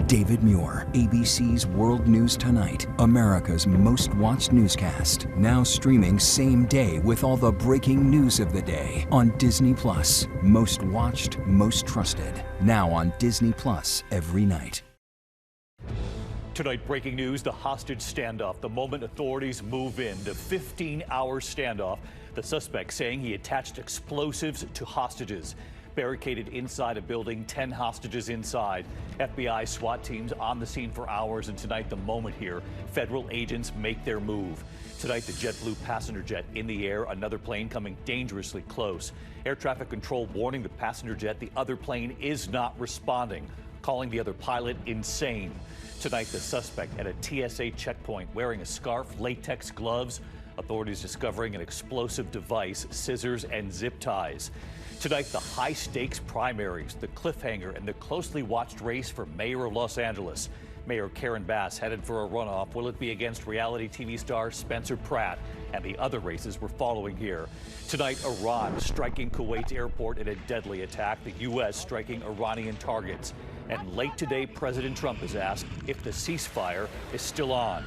David Muir, ABC's World News Tonight, America's most watched newscast. Now streaming same day with all the breaking news of the day on Disney Plus. Most watched, most trusted. Now on Disney Plus every night. Tonight, breaking news, the hostage standoff. The moment authorities move in, the 15-hour standoff. The suspect saying he attached explosives to hostages. Barricaded inside a building, 10 hostages inside. FBI SWAT teams on the scene for hours, and tonight the moment here, federal agents make their move. Tonight, the JetBlue passenger jet in the air, another plane coming dangerously close. Air traffic control warning the passenger jet the other plane is not responding, calling the other pilot insane. Tonight, the suspect at a TSA checkpoint wearing a scarf, latex gloves. Authorities discovering an explosive device, scissors, and zip ties. Tonight, the high-stakes primaries, the cliffhanger, and the closely watched race for mayor of Los Angeles. Mayor Karen Bass headed for a runoff. Will it be against reality TV star Spencer Pratt? And the other races we're following here. Tonight, Iran striking Kuwait's airport in a deadly attack. The U.S. striking Iranian targets. And late today, President Trump is asked if the ceasefire is still on.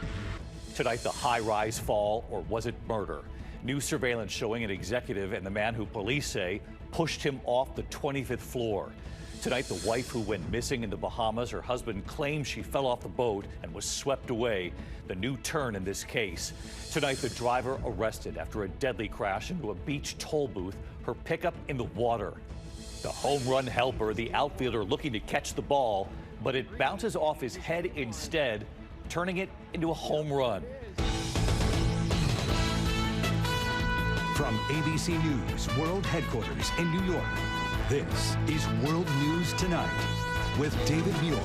Tonight, the high-rise fall, or was it murder? New surveillance showing an executive and the man who police say pushed him off the 25th floor. Tonight, the wife who went missing in the Bahamas, her husband claims she fell off the boat and was swept away. The new turn in this case. Tonight, the driver arrested after a deadly crash into a beach toll booth, her pickup in the water. The home run helper, the outfielder looking to catch the ball, but it bounces off his head instead, turning it into a home run. From ABC News World Headquarters in New York, this is World News Tonight with David Muir.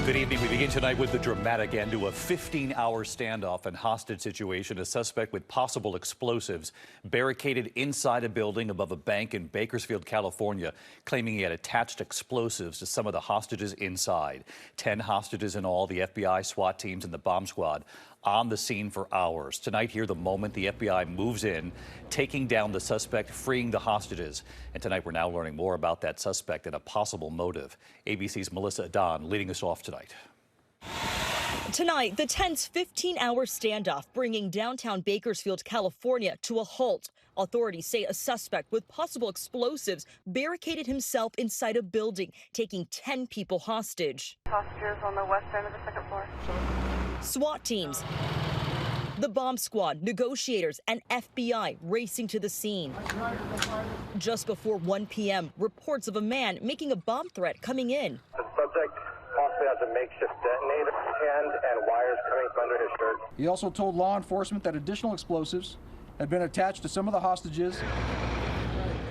Good evening. We begin tonight with the dramatic end to a 15-hour standoff and hostage situation. A suspect with possible explosives barricaded inside a building above a bank in Bakersfield, California, claiming he had attached explosives to some of the hostages inside. 10 hostages in all, the FBI SWAT teams and the bomb squad on the scene for hours. Tonight, here the moment the FBI moves in, taking down the suspect, freeing the hostages. And tonight, we're now learning more about that suspect and a possible motive. ABC's Melissa Adan leading us off tonight. Tonight, the tense 15-hour standoff bringing downtown Bakersfield, California to a halt. Authorities say a suspect with possible explosives barricaded himself inside a building, taking 10 people hostage. Hostages on the west end of the second floor. SWAT teams, the bomb squad, negotiators, and FBI racing to the scene. Just before 1 p.m., reports of a man making a bomb threat coming in. The subject possibly has a makeshift detonator in his hand and wires coming from under his shirt. He also told law enforcement that additional explosives had been attached to some of the hostages.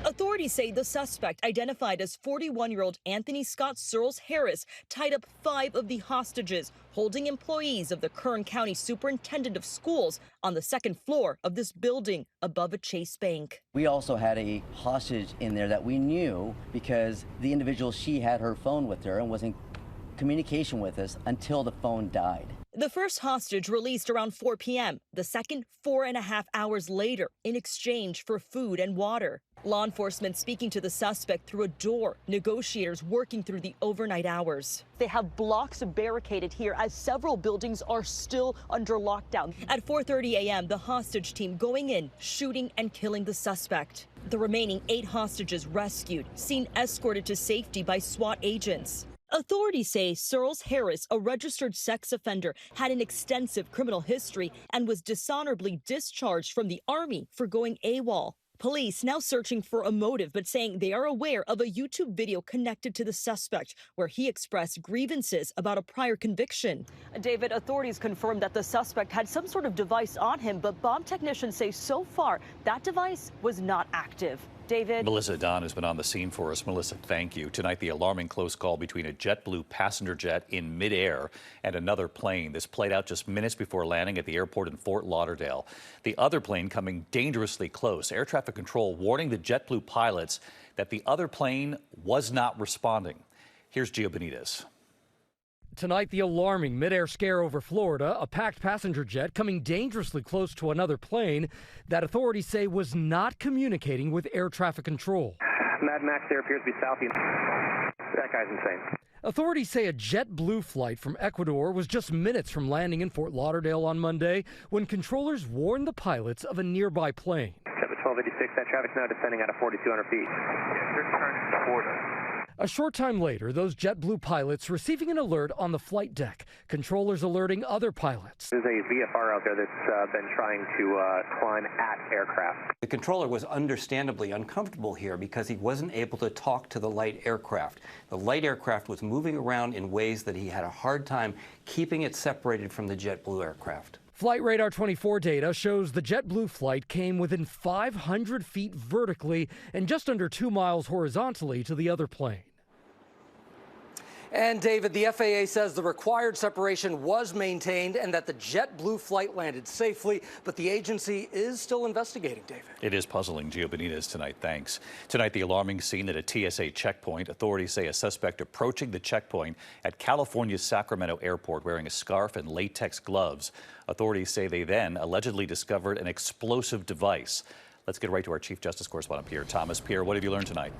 Authorities say the suspect, identified as 41-year-old Anthony Scott Searles Harris, tied up 5 of the hostages, holding employees of the Kern County Superintendent of Schools on the second floor of this building above a Chase Bank. We also had a hostage in there that we knew because the individual, she had her phone with her and was in communication with us until the phone died. The first hostage released around 4 p.m., the second 4.5 hours later in exchange for food and water. Law enforcement speaking to the suspect through a door, negotiators working through the overnight hours. They have blocks barricaded here as several buildings are still under lockdown. At 4:30 a.m., the hostage team going in, shooting and killing the suspect. The remaining 8 hostages rescued, seen escorted to safety by SWAT agents. Authorities say Searles Harris, a registered sex offender, had an extensive criminal history and was dishonorably discharged from the Army for going AWOL. Police now searching for a motive, but saying they are aware of a YouTube video connected to the suspect where he expressed grievances about a prior conviction. David, authorities confirmed that the suspect had some sort of device on him, but bomb technicians say so far that device was not active. David. Melissa Adan has been on the scene for us. Melissa, thank you. Tonight, the alarming close call between a JetBlue passenger jet in midair and another plane. This played out just minutes before landing at the airport in Fort Lauderdale. The other plane coming dangerously close. Air traffic control warning the JetBlue pilots that the other plane was not responding. Here's Gio Benitez. Tonight, the alarming midair scare over Florida, a packed passenger jet coming dangerously close to another plane that authorities say was not communicating with air traffic control. Mad Max there appears to be southeast. That guy's insane. Authorities say a JetBlue flight from Ecuador was just minutes from landing in Fort Lauderdale on Monday when controllers warned the pilots of a nearby plane. 1286, that traffic's now descending out of 4,200 feet. They're turning toward us. A short time later, those JetBlue pilots receiving an alert on the flight deck. Controllers alerting other pilots. There's a VFR out there that's been trying to climb at aircraft. The controller was understandably uncomfortable here because he wasn't able to talk to the light aircraft. The light aircraft was moving around in ways that he had a hard time keeping it separated from the JetBlue aircraft. Flight Radar 24 data shows the JetBlue flight came within 500 feet vertically and just under 2 miles horizontally to the other plane. And David, the FAA says the required separation was maintained and that the JetBlue flight landed safely, but the agency is still investigating, David. It is puzzling. Gio Benitez tonight, thanks. Tonight, the alarming scene at a TSA checkpoint. Authorities say a suspect approaching the checkpoint at California's Sacramento Airport wearing a scarf and latex gloves. Authorities say they then allegedly discovered an explosive device. Let's get right to our Chief Justice correspondent, Pierre Thomas. Pierre, what have you learned tonight?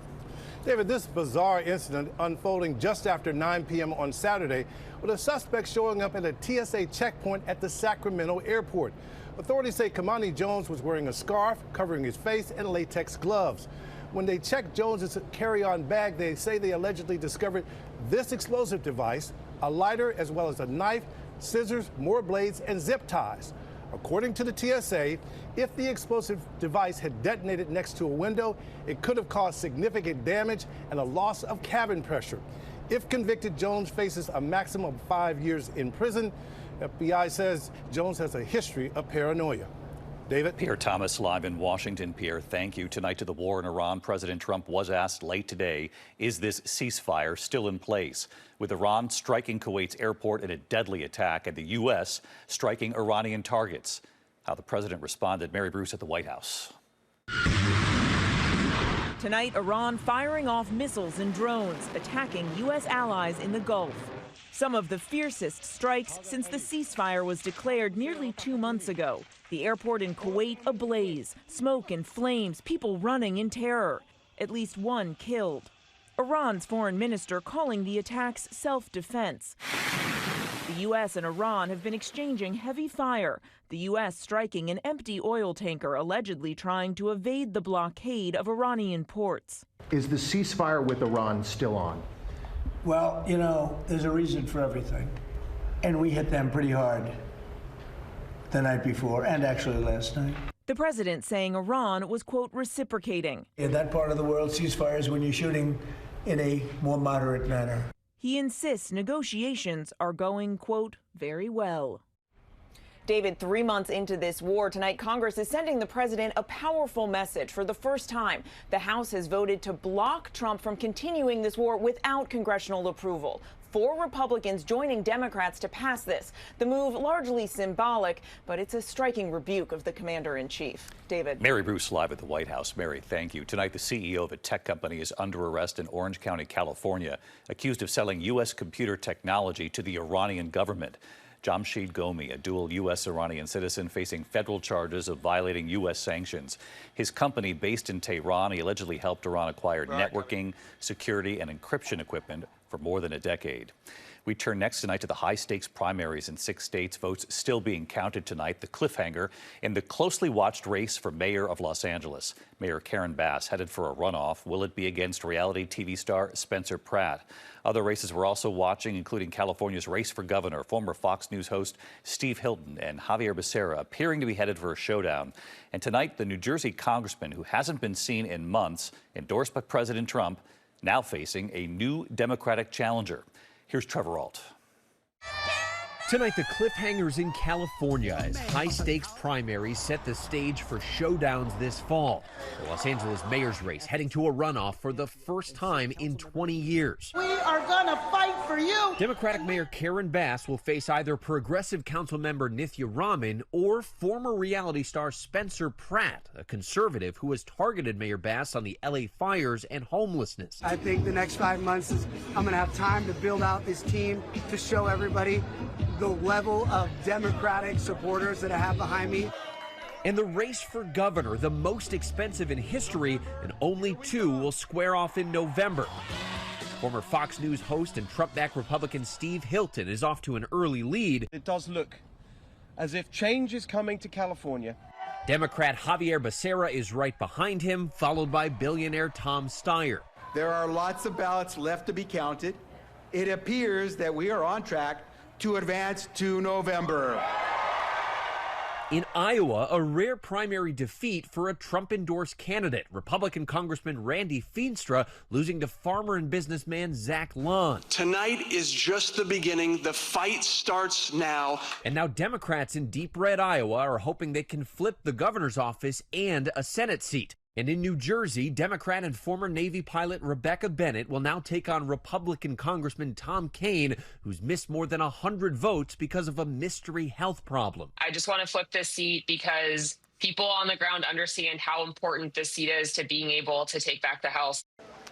David, this bizarre incident unfolding just after 9 p.m. on Saturday with a suspect showing up at a TSA checkpoint at the Sacramento Airport. Authorities say Kamani Jones was wearing a scarf covering his face and latex gloves. When they checked Jones's carry-on bag, they say they allegedly discovered this explosive device, a lighter, as well as a knife, scissors, more blades, and zip ties. According to the TSA, if the explosive device had detonated next to a window, it could have caused significant damage and a loss of cabin pressure. If convicted, Jones faces a maximum of 5 years in prison. FBI says Jones has a history of paranoia. David? Pierre Thomas live in Washington. Pierre, thank you. Tonight to the war in Iran, President Trump was asked late today, is this ceasefire still in place? With Iran striking Kuwait's airport in a deadly attack and the U.S. striking Iranian targets. How the president responded. Mary Bruce at the White House. Tonight, Iran firing off missiles and drones, attacking U.S. allies in the Gulf. Some of the fiercest strikes since the ceasefire was declared nearly 2 months ago. The airport in Kuwait ablaze, smoke and flames, people running in terror. At least one killed. Iran's foreign minister calling the attacks self-defense. The U.S. and Iran have been exchanging heavy fire, the U.S. striking an empty oil tanker allegedly trying to evade the blockade of Iranian ports. Is the ceasefire with Iran still on? Well, you know, there's a reason for everything. And we hit them pretty hard the night before and actually last night. The president saying Iran was, quote, reciprocating. In that part of the world, ceasefires when you're shooting in a more moderate manner. He insists negotiations are going, quote, very well. David, 3 months into this war, tonight Congress is sending the president a powerful message. For the first time, the House has voted to block Trump from continuing this war without congressional approval. 4 Republicans joining Democrats to pass this. The move largely symbolic, but it's a striking rebuke of the commander-in-chief. David. Mary Bruce live at the White House. Mary, thank you. Tonight, the CEO of a tech company is under arrest in Orange County, California, accused of selling U.S. computer technology to the Iranian government. Jamshid Gomi, a dual U.S.-Iranian citizen facing federal charges of violating U.S. sanctions. His company, based in Tehran, he allegedly helped Iran acquire networking, security, and encryption equipment for more than a decade. We turn next tonight to the high-stakes primaries in 6 states. Votes still being counted tonight. The cliffhanger in the closely watched race for mayor of Los Angeles. Mayor Karen Bass headed for a runoff. Will it be against reality TV star Spencer Pratt? Other races we're also watching, including California's race for governor. Former Fox News host Steve Hilton and Javier Becerra appearing to be headed for a showdown. And tonight, the New Jersey congressman who hasn't been seen in months, endorsed by President Trump, now facing a new Democratic challenger. Here's Trevor Ault. Tonight, the cliffhangers in California as high-stakes primaries set the stage for showdowns this fall. The Los Angeles mayor's race heading to a runoff for the first time in 20 years. We are gonna fight for you. Democratic Mayor Karen Bass will face either progressive council member Nithya Raman or former reality star Spencer Pratt, a conservative who has targeted Mayor Bass on the LA fires and homelessness. I think the next 5 months I'm gonna have time to build out this team to show everybody the level of Democratic supporters that I have behind me. And the race for governor, the most expensive in history, and only 2 will square off in November. Former Fox News host and Trump-backed Republican Steve Hilton is off to an early lead. It does look as if change is coming to California. Democrat Javier Becerra is right behind him, followed by billionaire Tom Steyer. There are lots of ballots left to be counted. It appears that we are on track to advance to November. In Iowa, a rare primary defeat for a Trump-endorsed candidate, Republican Congressman Randy Feenstra losing to farmer and businessman Zach Lund. Tonight is just the beginning. The fight starts now. And now Democrats in deep red Iowa are hoping they can flip the governor's office and a Senate seat. And in New Jersey, Democrat and former Navy pilot Rebecca Bennett will now take on Republican Congressman Tom Kaine, who's missed more than 100 votes because of a mystery health problem. I just want to flip this seat because people on the ground understand how important this seat is to being able to take back the House.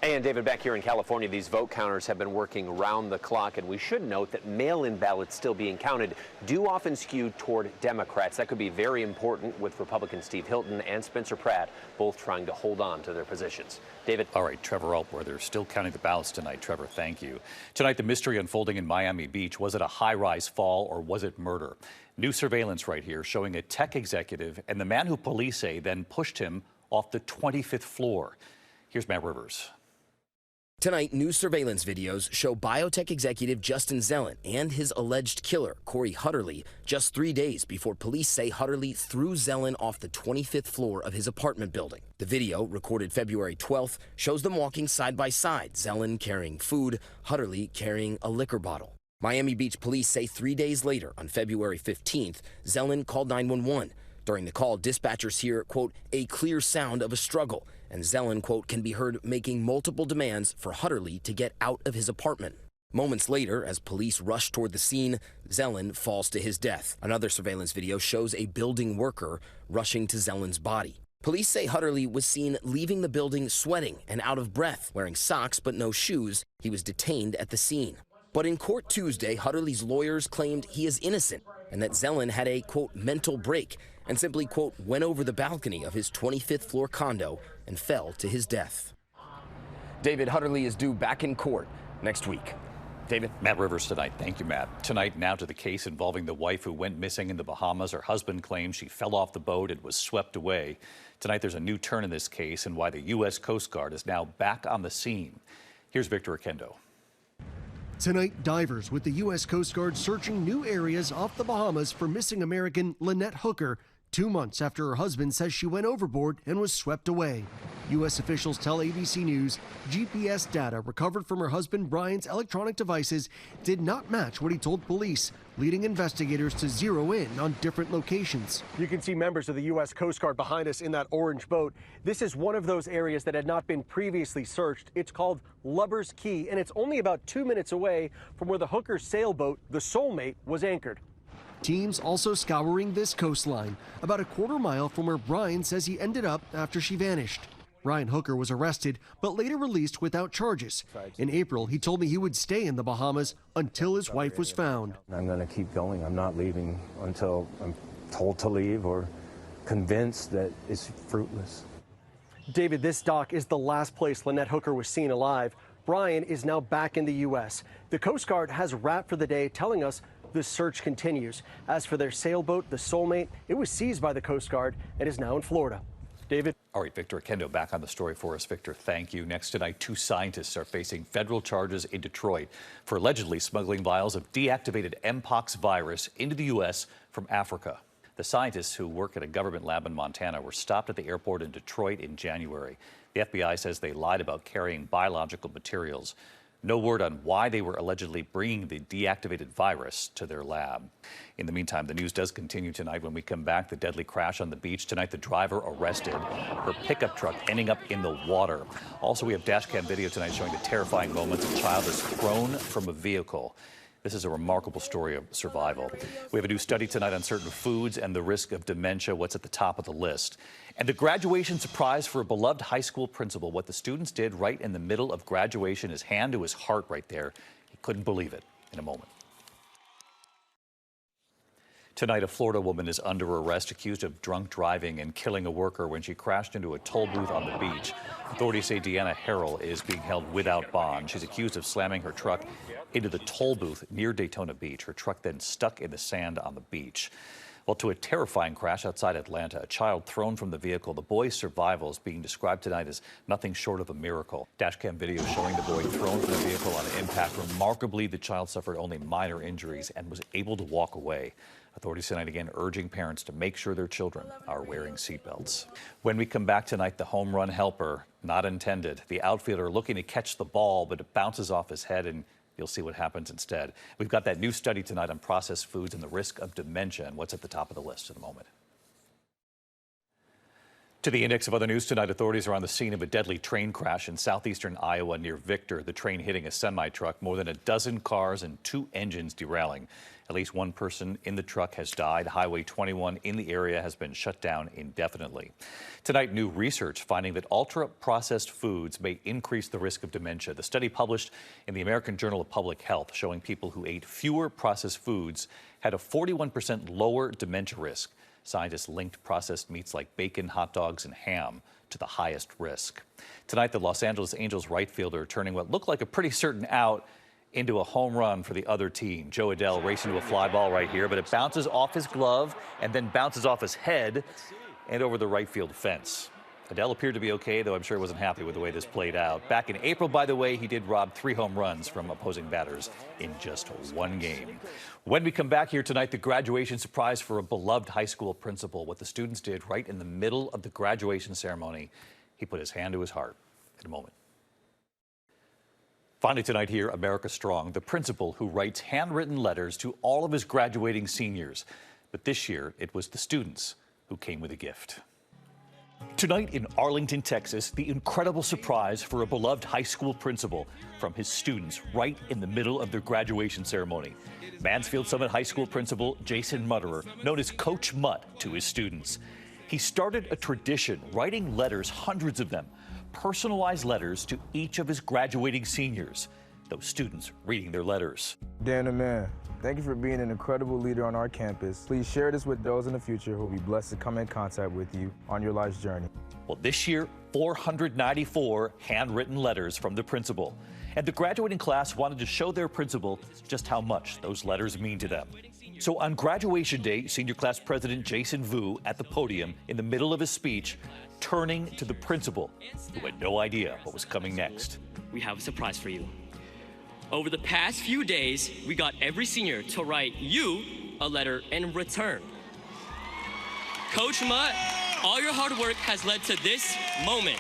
And David, back here in California, these vote counters have been working round the clock, and we should note that mail-in ballots still being counted do often skew toward Democrats. That could be very important with Republican Steve Hilton and Spencer Pratt both trying to hold on to their positions. David. All right, Trevor Altware, they're still counting the ballots tonight. Trevor, thank you. Tonight, the mystery unfolding in Miami Beach. Was it a high-rise fall or was it murder? New surveillance right here showing a tech executive and the man who police say then pushed him off the 25th floor. Here's Matt Rivers. Tonight, new surveillance videos show biotech executive Justin Zelin and his alleged killer, Corey Hutterly, just 3 days before police say Hutterly threw Zelin off the 25th floor of his apartment building. The video, recorded February 12th, shows them walking side by side, Zelin carrying food, Hutterly carrying a liquor bottle. Miami Beach police say 3 days later, on February 15th, Zelin called 911. During the call, dispatchers hear, quote, a clear sound of a struggle, and Zelin, quote, can be heard making multiple demands for Hutterly to get out of his apartment. Moments later, as police rush toward the scene, Zelin falls to his death. Another surveillance video shows a building worker rushing to Zelin's body. Police say Hutterly was seen leaving the building sweating and out of breath, wearing socks but no shoes. He was detained at the scene. But in court Tuesday, Hutterly's lawyers claimed he is innocent and that Zelin had a, quote, mental break and simply, quote, went over the balcony of his 25th floor condo and fell to his death. David, Hutterly is due back in court next week. David. Matt Rivers tonight. Thank you, Matt. Tonight, now to the case involving the wife who went missing in the Bahamas. Her husband claims she fell off the boat and was swept away. Tonight, there's a new turn in this case and why the U.S. Coast Guard is now back on the scene. Here's Victor Oquendo. Tonight, divers with the U.S. Coast Guard searching new areas off the Bahamas for missing American Lynette Hooker, 2 months after her husband says she went overboard and was swept away. U.S. officials tell ABC News GPS data recovered from her husband Brian's electronic devices did not match what he told police, leading investigators to zero in on different locations. You can see members of the U.S. Coast Guard behind us in that orange boat. This is one of those areas that had not been previously searched. It's called Lubber's Key, and it's only about 2 minutes away from where the Hooker sailboat, the Soulmate, was anchored. Teams also scouring this coastline, about a quarter mile from where Brian says he ended up after she vanished. Brian Hooker was arrested, but later released without charges. In April, he told me he would stay in the Bahamas until his wife was found. I'm going to keep going. I'm not leaving until I'm told to leave or convinced that it's fruitless. David, this dock is the last place Lynette Hooker was seen alive. Brian is now back in the U.S. The Coast Guard has wrapped for the day, telling us the search continues. As for their sailboat, the Soulmate, it was seized by the Coast Guard and is now in Florida. David. All right, Victor Oquendo back on the story for us. Victor, thank you. Next tonight, 2 scientists are facing federal charges in Detroit for allegedly smuggling vials of deactivated mpox virus into the U.S. from Africa. The scientists who work at a government lab in Montana were stopped at the airport in Detroit in January. The FBI says they lied about carrying biological materials. No word on why they were allegedly bringing the deactivated virus to their lab. In the meantime, the news does continue tonight. When we come back, the deadly crash on the beach tonight, the driver arrested, her pickup truck ending up in the water. Also, we have dash cam video tonight showing the terrifying moments a child is thrown from a vehicle. This is a remarkable story of survival. We have a new study tonight on certain foods and the risk of dementia, what's at the top of the list. And the graduation surprise for a beloved high school principal. What the students did right in the middle of graduation, his hand to his heart right there. He couldn't believe it. In a moment. Tonight, a Florida woman is under arrest accused of drunk driving and killing a worker when she crashed into a toll booth on the beach. Authorities say Deanna Harrell is being held without bond. She's accused of slamming her truck into the toll booth near Daytona Beach. Her truck then stuck in the sand on the beach. Well, to a terrifying crash outside Atlanta, a child thrown from the vehicle. The boy's survival is being described tonight as nothing short of a miracle. Dashcam video showing the boy thrown from the vehicle on impact. Remarkably, the child suffered only minor injuries and was able to walk away. Authorities tonight again urging parents to make sure their children are wearing seatbelts. When we come back tonight, the home run helper, not intended. The outfielder looking to catch the ball, but it bounces off his head, and you'll see what happens instead. We've got that new study tonight on processed foods and the risk of dementia and what's at the top of the list in a moment. To the index of other news tonight, authorities are on the scene of a deadly train crash in southeastern Iowa near Victor. The train hitting a semi-truck, more than a dozen cars and 2 engines derailing. At least 1 person in the truck has died. Highway 21 in the area has been shut down indefinitely. Tonight, new research finding that ultra-processed foods may increase the risk of dementia. The study published in the American Journal of Public Health showing people who ate fewer processed foods had a 41% lower dementia risk. Scientists linked processed meats like bacon, hot dogs, and ham to the highest risk. Tonight, the Los Angeles Angels right fielder turning what looked like a pretty certain out into a home run for the other team. Joe Adele racing to a fly ball right here, but it bounces off his glove and then bounces off his head and over the right field fence. Adele appeared to be okay, though I'm sure he wasn't happy with the way this played out. Back in April, by the way, he did rob 3 home runs from opposing batters in just 1 game. When we come back here tonight, the graduation surprise for a beloved high school principal. What the students did right in the middle of the graduation ceremony. He put his hand to his heart. In a moment. Finally tonight here, America Strong, the principal who writes handwritten letters to all of his graduating seniors. But this year, it was the students who came with a gift. Tonight in Arlington, Texas, the incredible surprise for a beloved high school principal from his students right in the middle of their graduation ceremony. Mansfield Summit High School principal Jason Mutterer, known as Coach Mutt to his students. He started a tradition, writing letters, hundreds of them, personalized letters to each of his graduating seniors. Those students reading their letters. Dan and man, thank you for being an incredible leader on our campus. Please share this with those in the future who will be blessed to come in contact with you on your life's journey. Well, this year, 494 handwritten letters from the principal. And the graduating class wanted to show their principal just how much those letters mean to them. So on graduation day, senior class president Jason Vu at the podium in the middle of his speech, turning to the principal, who had no idea what was coming next. We have a surprise for you. Over the past few days, we got every senior to write you a letter in return. Coach Mutt, all your hard work has led to this moment.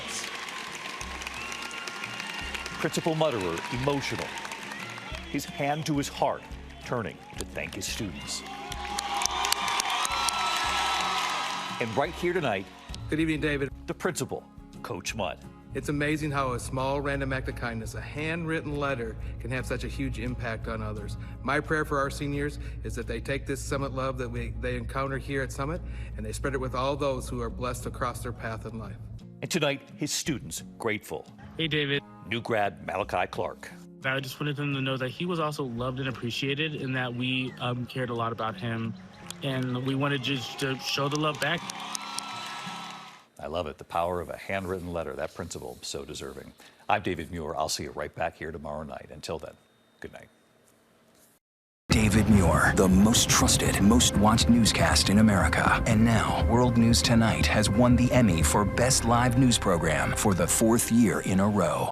Principal Mutterer, emotional, his hand to his heart, turning to thank his students. And right here tonight, good evening, David. The principal, Coach Mutt. It's amazing how a small random act of kindness, a handwritten letter, can have such a huge impact on others. My prayer for our seniors is that they take this Summit love that they encounter here at Summit and they spread it with all those who are blessed across their path in life. And tonight, his students grateful. Hey, David. New grad Malachi Clark. I just wanted them to know that he was also loved and appreciated and that we cared a lot about him. And we wanted just to show the love back. I love it. The power of a handwritten letter. That principal, so deserving. I'm David Muir. I'll see you right back here tomorrow night. Until then, good night. David Muir, the most trusted, most watched newscast in America. And now, World News Tonight has won the Emmy for Best Live News Program for the 4th year in a row.